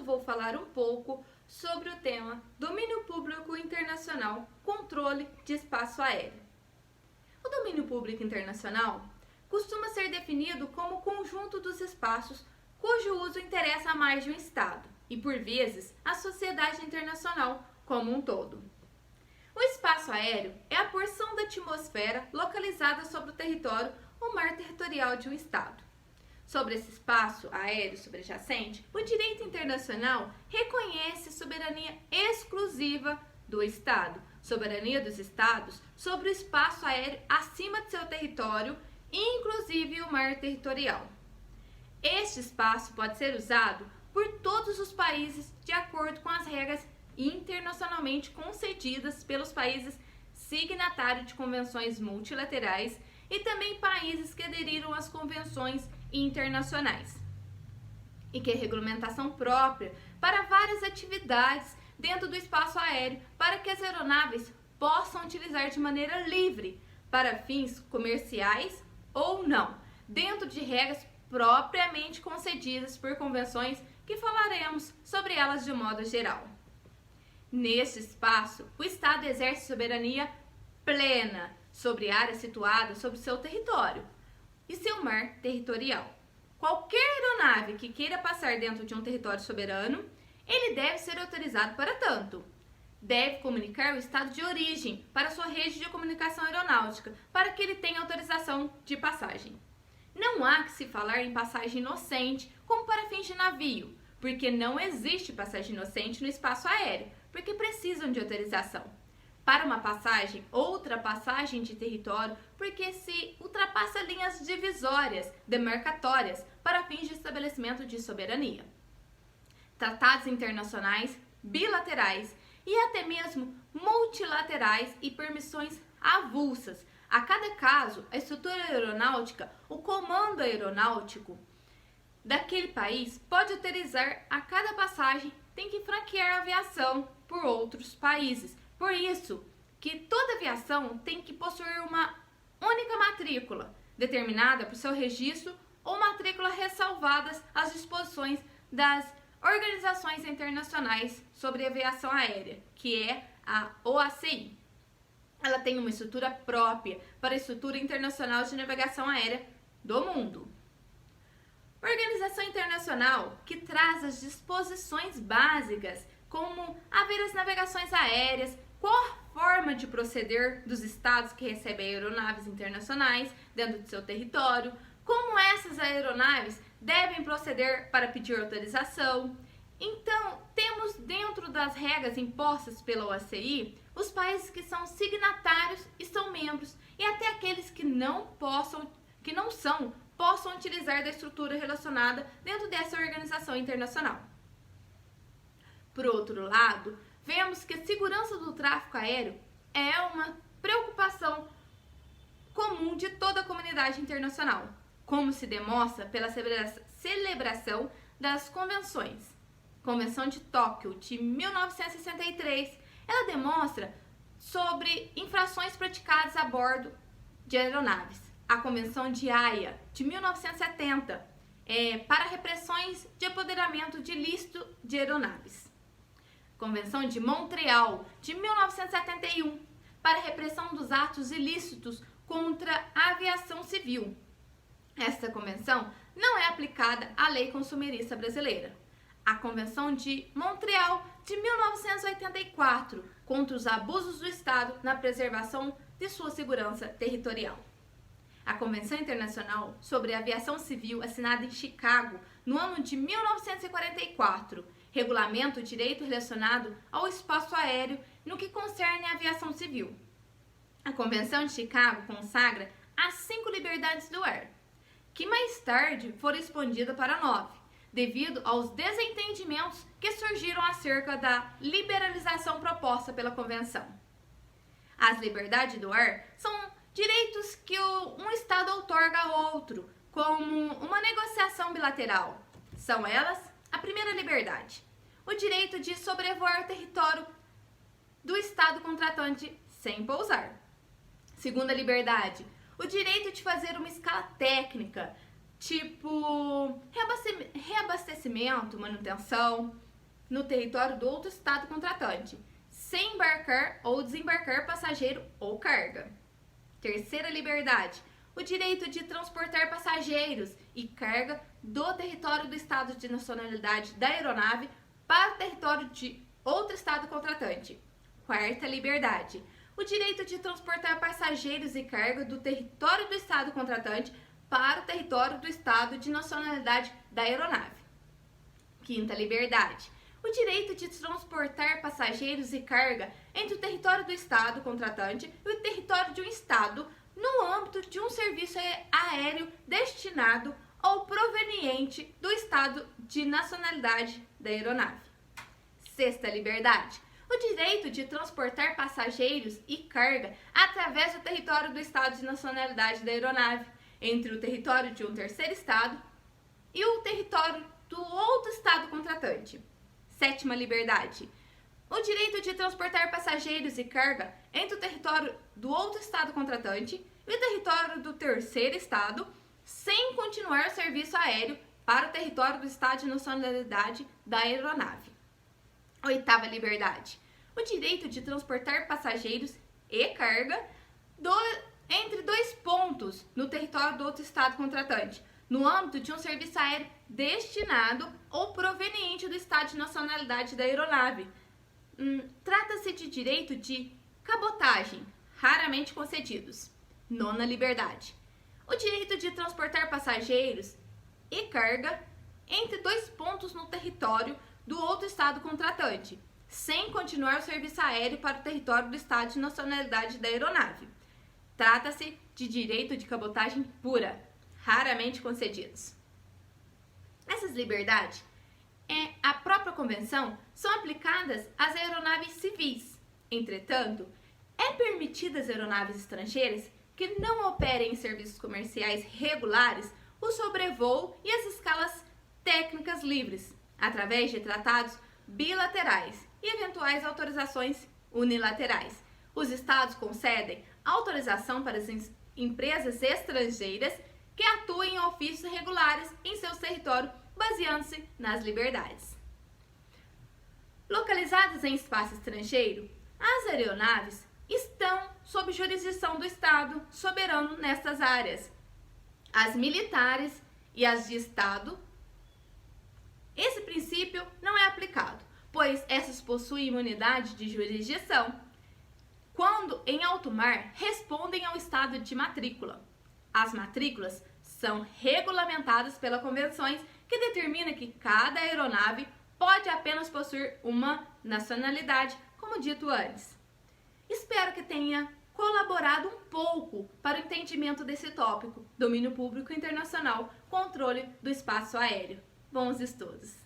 Hoje vou falar um pouco sobre o tema Domínio Público Internacional, Controle de Espaço Aéreo. O domínio público internacional costuma ser definido como o conjunto dos espaços cujo uso interessa a mais de um Estado e, por vezes, a sociedade internacional como um todo. O espaço aéreo é a porção da atmosfera localizada sobre o território ou mar territorial de um Estado. Sobre esse espaço aéreo sobrejacente, o direito internacional reconhece soberania exclusiva do Estado, soberania dos Estados sobre o espaço aéreo acima de seu território, inclusive o mar territorial. Este espaço pode ser usado por todos os países de acordo com as regras internacionalmente concedidas pelos países signatários de convenções multilaterais e também países que aderiram às convenções internacionais e que regulamentação própria para várias atividades dentro do espaço aéreo para que as aeronaves possam utilizar de maneira livre para fins comerciais ou não, dentro de regras propriamente concedidas por convenções que falaremos sobre elas de modo geral. Neste espaço, o Estado exerce soberania plena sobre área situada sobre seu território e seu mar territorial. Qualquer aeronave que queira passar dentro de um território soberano, ele deve ser autorizado para tanto. Deve comunicar o estado de origem para sua rede de comunicação aeronáutica, para que ele tenha autorização de passagem. Não há que se falar em passagem inocente como para fins de navio, porque não existe passagem inocente no espaço aéreo, porque precisam de autorização. Para uma passagem ou ultrapassagem de território, porque se ultrapassa linhas divisórias, demarcatórias, para fins de estabelecimento de soberania. Tratados internacionais, bilaterais e até mesmo multilaterais e permissões avulsas. A cada caso, a estrutura aeronáutica, o comando aeronáutico daquele país pode autorizar a cada passagem, tem que franquear a aviação por outros países. Por isso que toda aviação tem que possuir uma única matrícula, determinada por seu registro ou matrícula ressalvadas às disposições das organizações internacionais sobre aviação aérea, que é a OACI. Ela tem uma estrutura própria para a Estrutura Internacional de Navegação Aérea do Mundo. Organização internacional que traz as disposições básicas, como haver as navegações aéreas, qual a forma de proceder dos estados que recebem aeronaves internacionais dentro de seu território, como essas aeronaves devem proceder para pedir autorização. Então, temos dentro das regras impostas pela OACI, os países que são signatários e são membros, e até aqueles que não são, possam utilizar da estrutura relacionada dentro dessa organização internacional. Por outro lado, vemos que a segurança do tráfego aéreo é uma preocupação comum de toda a comunidade internacional, como se demonstra pela celebração das convenções. Convenção de Tóquio, de 1963, ela demonstra sobre infrações praticadas a bordo de aeronaves. A Convenção de Haia, de 1970, para repressões de apoderamento de ilícito de aeronaves. Convenção de Montreal, de 1971, para a repressão dos atos ilícitos contra a aviação civil. Esta convenção não é aplicada à lei consumerista brasileira. A Convenção de Montreal, de 1984, contra os abusos do Estado na preservação de sua segurança territorial. A Convenção Internacional sobre a Aviação Civil, assinada em Chicago, no ano de 1944, regulamenta o direito relacionado ao espaço aéreo no que concerne à aviação civil. A Convenção de Chicago consagra as 5 liberdades do ar, que mais tarde foram expandidas para 9, devido aos desentendimentos que surgiram acerca da liberalização proposta pela Convenção. As liberdades do ar são direitos que um Estado outorga ao outro, como uma negociação bilateral. São elas: a primeira liberdade, o direito de sobrevoar o território do Estado contratante sem pousar. Segunda liberdade, o direito de fazer uma escala técnica, tipo reabastecimento, manutenção, no território do outro estado contratante, sem embarcar ou desembarcar passageiro ou carga. Terceira liberdade, o direito de transportar passageiros e carga do território do estado de nacionalidade da aeronave para o território de outro estado contratante. Quarta liberdade, o direito de transportar passageiros e carga do território do estado contratante para o território do estado de nacionalidade da aeronave. Quinta liberdade, o direito de transportar passageiros e carga entre o território do estado contratante e o território de um estado no âmbito de um serviço aéreo destinado ou proveniente do estado de nacionalidade da aeronave. Sexta liberdade, o direito de transportar passageiros e carga através do território do estado de nacionalidade da aeronave, entre o território de um terceiro estado e o território do outro estado contratante. Sétima liberdade, o direito de transportar passageiros e carga entre o território do outro estado contratante e o território do terceiro estado, sem continuar o serviço aéreo para o território do estado de nacionalidade da aeronave. Oitava liberdade, o direito de transportar passageiros e carga entre dois pontos no território do outro estado contratante, no âmbito de um serviço aéreo destinado ou proveniente do estado de nacionalidade da aeronave. Trata-se de direito de cabotagem, raramente concedidos. Nona liberdade, o direito de transportar passageiros e carga entre dois pontos no território do outro estado contratante, sem continuar o serviço aéreo para o território do estado de nacionalidade da aeronave. Trata-se de direito de cabotagem pura, raramente concedidos. Essas liberdades, a própria convenção, são aplicadas às aeronaves civis. Entretanto, é permitido às aeronaves estrangeiras que não operem em serviços comerciais regulares o sobrevoo e as escalas técnicas livres, através de tratados bilaterais e eventuais autorizações unilaterais. Os estados concedem autorização para as empresas estrangeiras que atuem em ofícios regulares em seus territórios, baseando-se nas liberdades. Localizadas em espaço estrangeiro, as aeronaves estão sob jurisdição do Estado soberano nestas áreas. As militares e as de Estado, esse princípio não é aplicado, pois essas possuem imunidade de jurisdição. Quando em alto mar, respondem ao estado de matrícula. As matrículas são regulamentadas pelas convenções que determina que cada aeronave pode apenas possuir uma nacionalidade, como dito antes. Espero que tenha colaborado um pouco para o entendimento desse tópico, domínio público internacional, controle do espaço aéreo. Bons estudos!